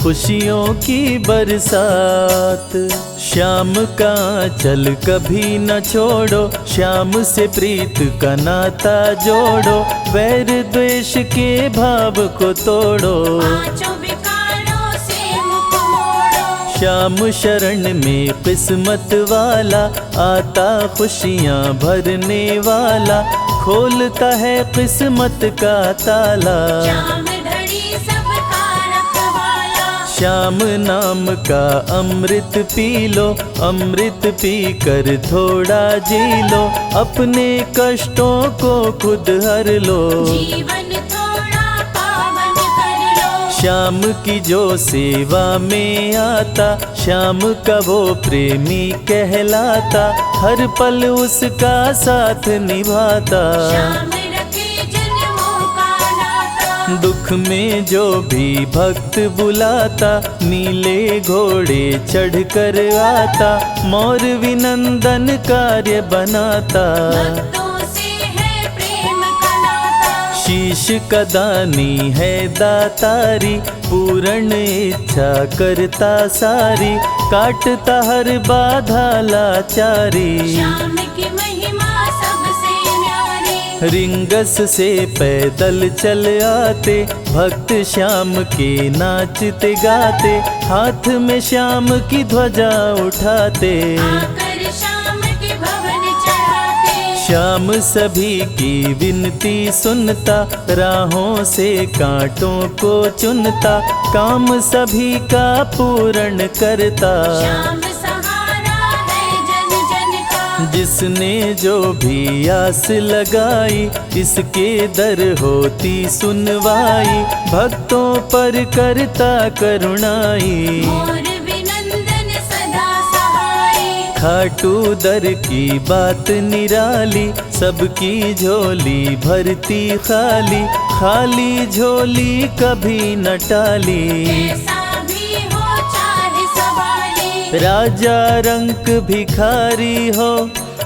खुशियों की बरसात। श्याम का चल कभी न छोड़ो, श्याम से प्रीत का नाता जोड़ो, वैर द्वेष के भाव को तोड़ो। पांचों विकारों से मुख मोड़ो। श्याम शरण में किस्मत वाला, आता खुशियाँ भरने वाला, खोलता है किस्मत का ताला। श्याम धड़ी सबका रखवाला, श्याम नाम का अमृत पी लो, अमृत पी कर थोड़ा जी लो, अपने कष्टों को खुद हर लो। जीवन थोड़ा पावन कर लो। श्याम की जो सेवा में आता, श्याम का वो प्रेमी कहलाता, हर पल उसका साथ निभाता। श्याम रखे जन्मों का नाता, दुख में जो भी भक्त बुलाता, नीले घोड़े चढ़ कर आता, मोर विनंदन कार्य बनाता। भक्तों से है प्रेम का नाता, शीश का दानी है दातारी, पूर्ण इच्छा करता सारी, काटता हर बाधा लाचारी। श्याम की महिमा सबसे न्यारी, रिंगस से पैदल चल आते, भक्त श्याम के नाचते गाते, हाथ में श्याम की ध्वजा उठाते। आकर श्याम के भवन चढ़ाते, श्याम सभी की विनती सुनता, राहों से कांटों को चुनता, काम सभी का पूर्ण करता। श्याम सहारा है जन जन का, जिसने जो भी आस लगाई, इसके दर होती सुनवाई, भक्तों पर करता करुणाई। मोर विनंदन सदा सहाय, खाटू दर की बात निराली, सबकी झोली भरती खाली, खाली झोली कभी न टाली। कैसा भी हो चाहे सवाली, राजा रंक भिखारी हो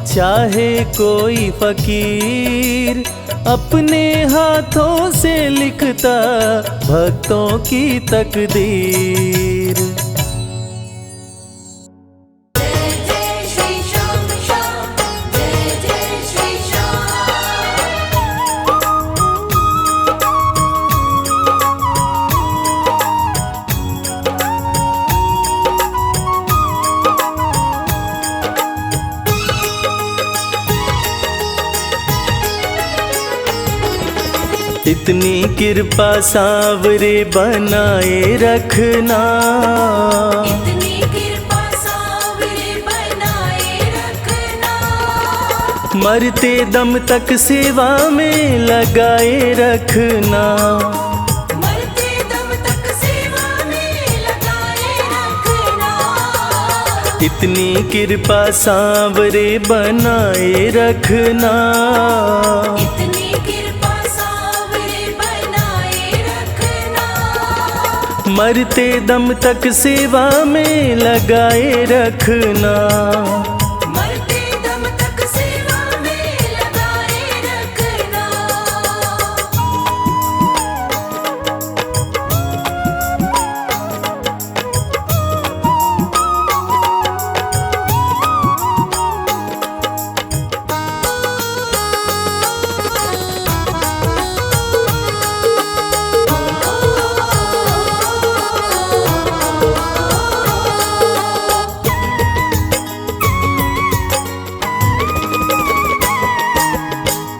चाहे कोई फकीर, अपने हाथों से लिखता भक्तों की तकदीर। जय जय श्री श्याम श्याम, जय जय श्री श्याम। इतनी कृपा सांवरे बनाए रखना, इतनी कृपा सांवरे बनाए रखना, मरते दम तक सेवा में लगाए रखना। मरते दम तक सेवा में लगाए रखना। इतनी कृपा सांवरे बनाए रखना, इतनी कृपा सांवरे बनाए रखना, मरते दम तक सेवा में लगाए रखना। मरते दम तक सेवा में लगाए रखना।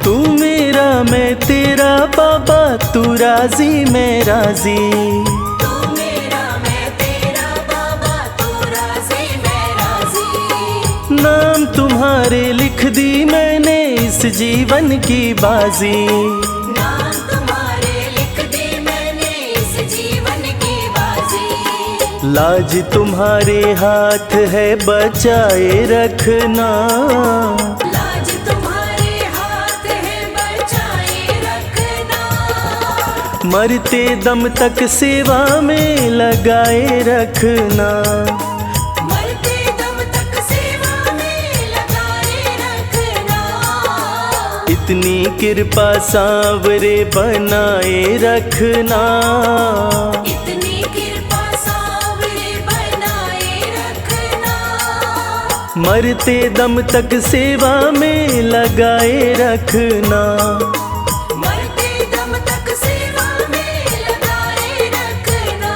तू मेरा मैं तेरा बाबा, तू राजी मैं राजी। तू मेरा मैं तेरा बाबा, तू राजी मैं राजी। नाम तुम्हारे लिख दी मैंने इस जीवन की बाजी। नाम तुम्हारे लिख दी मैंने इस जीवन की बाजी। लाज तुम्हारे हाथ है बचाए रखना, लाज तुम्हारे हाथ है बचाए रखना। मरते दम तक सेवा में लगाए रखना। मरते दम तक सेवा में लगाए रखना। इतनी कृपा सांवरे बनाए रखना, इतनी कृपा सांवरे बनाए रखना। मरते दम तक सेवा में लगाए रखना। मरते दम तक सेवा में लगाए रखना।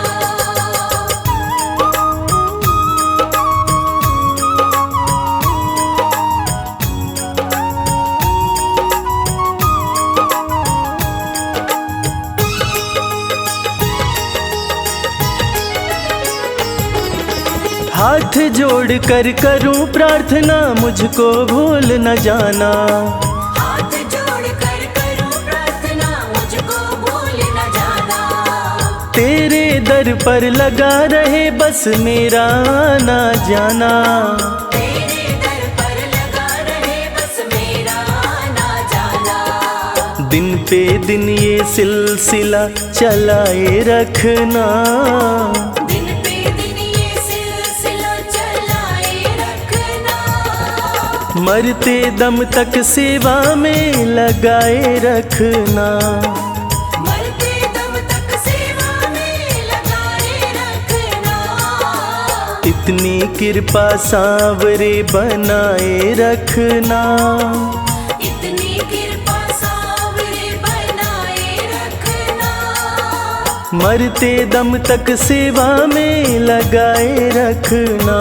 हाथ जोड़ कर करूं प्रार्थना, मुझको भूल न जाना। हाथ जोड़ कर करूं प्रार्थना, मुझको भूल न जाना। तेरे दर पर लगा रहे बस मेरा आना जाना। तेरे दर पर लगा रहे बस मेरा आना जाना। दिन पे दिन ये सिलसिला चलाए रखना, दिन पे दिन ये सिलसिला चलाए रखना। मरते दम तक सेवा में लगाए रखना। मरते दम तक सेवा में इतनी कृपा सांवरे बनाए रखना, इतनी कृपा सांवरे बनाए रखना। मरते दम तक सेवा में लगाए रखना।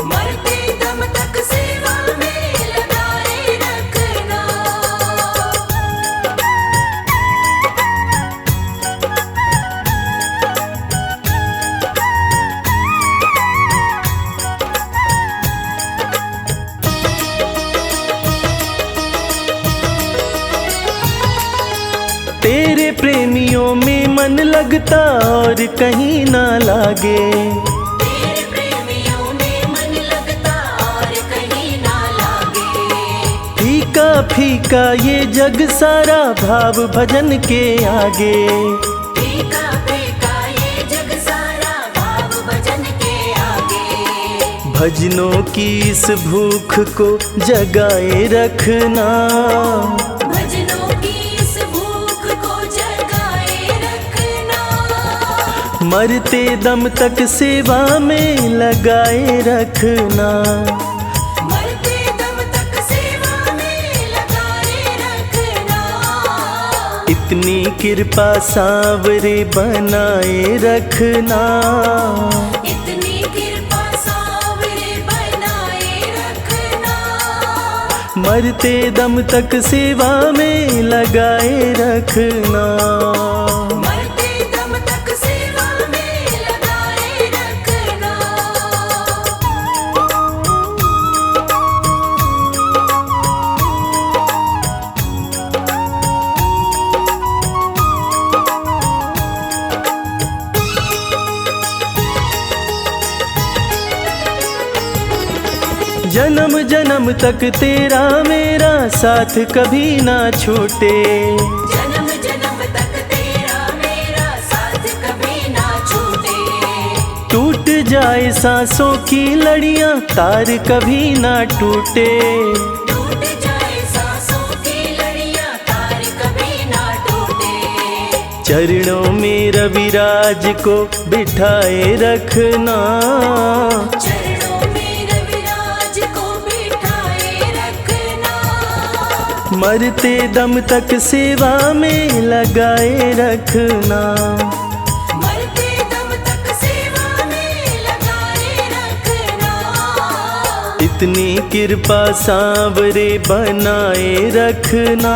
मरते दम तक सेवा में लगाए रखना। तेरे प्रेमियों में मन लगता और कहीं ना लागे, तेरे प्रेमियों में मन लगता और कहीं ना लागे। फीका फीका ये जग सारा भाव भजन के आगे। फीका फीका ये जग सारा भाव भजन के आगे। भजनों की इस भूख को जगाए रखना, भजनों की इस भूख को जगाए रखना। मरते दम तक सेवा में लगाए रखना। मरते दम तक सेवा में लगाए रखना। इतनी कृपा सांवरे बनाए रखना, इतनी कृपा सांवरे बनाए रखना। मरते दम तक सेवा में लगाए रखना। मरते दम तक सेवा में लगाए रखना। जन्म जन्म तक तेरा मेरा साथ कभी ना छूटे, जन्म जन्म तक तेरा मेरा साथ कभी ना छूटे। टूट जाए सांसों की लड़ियां तार कभी ना टूटे। टूट जाए सांसों की लड़ियां तार कभी ना टूटे। चरणों में रविराज को बिठाए रखना, चरणों में रविराज को बिठाए रखना। मरते दम तक सेवा में लगाए रखना। मरते दम तक सेवा में लगाए रखना। इतनी कृपा सांवरे बनाए रखना,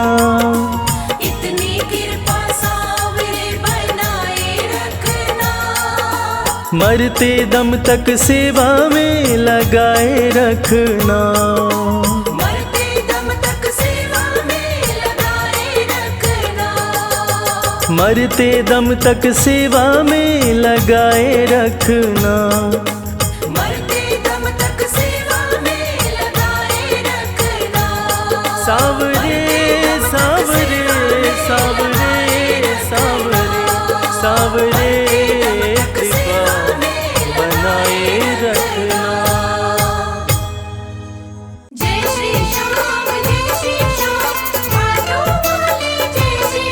इतनी कृपा सांवरे बनाए रखना। मरते दम तक सेवा में लगाए रखना। मरते दम तक सेवा में लगाए रखना। मरते दम तक सेवा में लगाए रखना। मरते दम तक सेवा में लगाए रखना। सांवरे सांवरे सांवरे सांवरे सांवरे कृपा बनाए रखना। जय श्री श्याम जय श्री श्याम माधो वाले जय श्री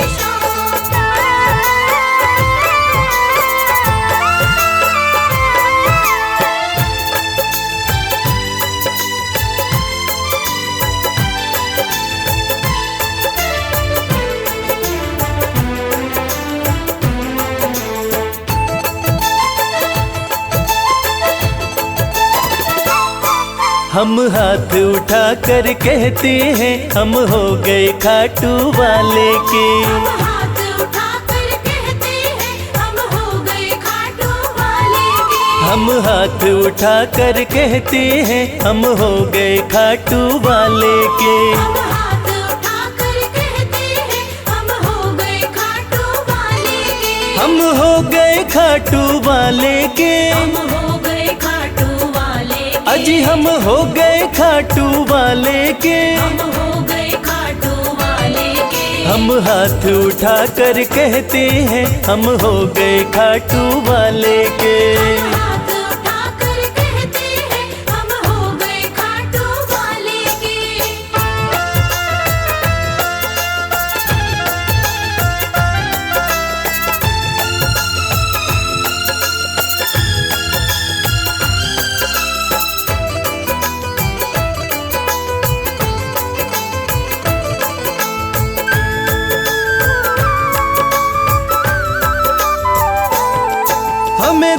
हम हाथ उठा कर कहते हैं हम हो गए खाटू वाले के। हम हाथ उठाकर कहते हैं हम हो गए खाटू वाले के। हम हाथ उठा कर कहते हैं हम हो गए खाटू वाले के। हम हाथ उठाकर कहते हैं हम हो गए खाटू वाले के। हम हो गए खाटू वाले के। हम हो गए खाटू वाले के। अजी हम हो गए खाटू वाले के। हम हो गए खाटू वाले के। हम हाथ उठा कर कहते हैं हम हो गए खाटू वाले के। हम हाथ उठाकर कहते हैं हम हो गए खाटू वाले के।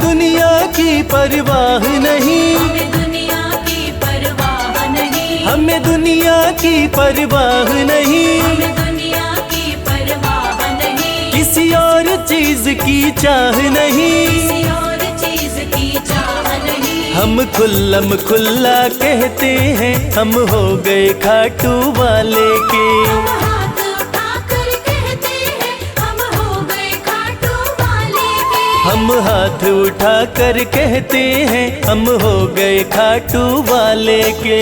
दुनिया की परवाह नहीं, हमें दुनिया की परवाह नहीं, हमें दुनिया की परवाह नहीं, हमें दुनिया की परवाह नहीं, किसी और चीज की चाह नहीं। किसी और चीज की चाह नहीं। हम खुल्लम खुल्ला कहते हैं हम हो गए खाटू वाले के। हम हाथ उठाकर कहते हैं हम हो गए खाटू वाले के। हम हाथ उठाकर कहते हैं हम हो गए खाटू वाले के।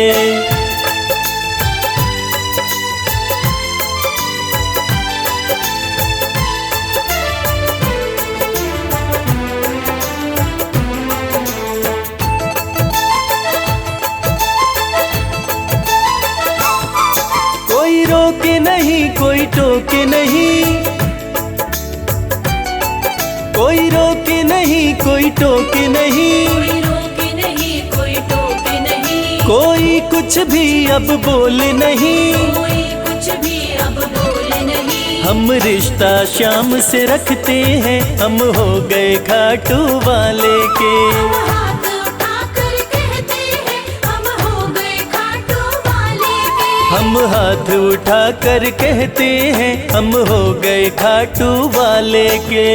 कोई रोके नहीं कोई टोके नहीं, कोई रोके नहीं कोई टोके नहीं, कोई रोके नहीं कोई टोके नहीं, कोई कुछ भी अब बोले नहीं। कोई कुछ भी अब बोले नहीं। हम रिश्ता शाम से रखते हैं हम हो गए खाटू वाले के। हम हाथ उठाकर कहते हैं हम हो गए खाटू वाले के। हम हाथ उठाकर कहते हैं हम हो गए खाटू वाले के।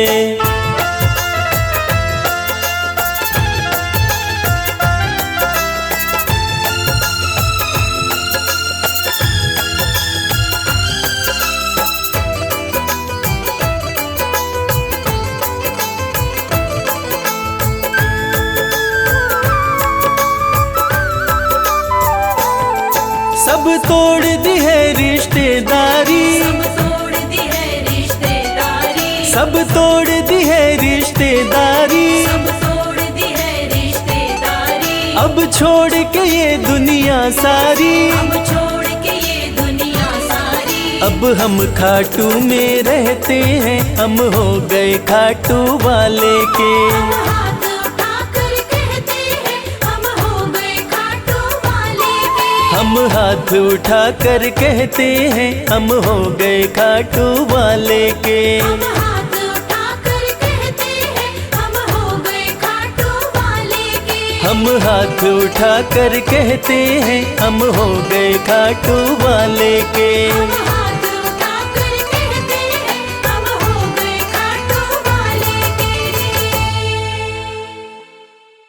सब तोड़ दी है रिश्तेदारी, सब तोड़ दी है रिश्तेदारी, सब तोड़ दी है रिश्तेदारी। सब तोड़ दी है रिश्तेदारी। अब छोड़ के ये दुनिया सारी, अब छोड़ के ये दुनिया सारी। अब हम खाटू में रहते हैं हम हो गए खाटू वाले के। हम हाथ उठाकर कहते हैं हम हो गए खाटू वाले के। हम हाथ उठाकर कहते हैं हम हो गए खाटू वाले के। हम हाथ उठाकर कहते हैं हम हो गए खाटू वाले के। हम हाथ उठाकर कहते हैं हम हो गए खाटू वाले के। हम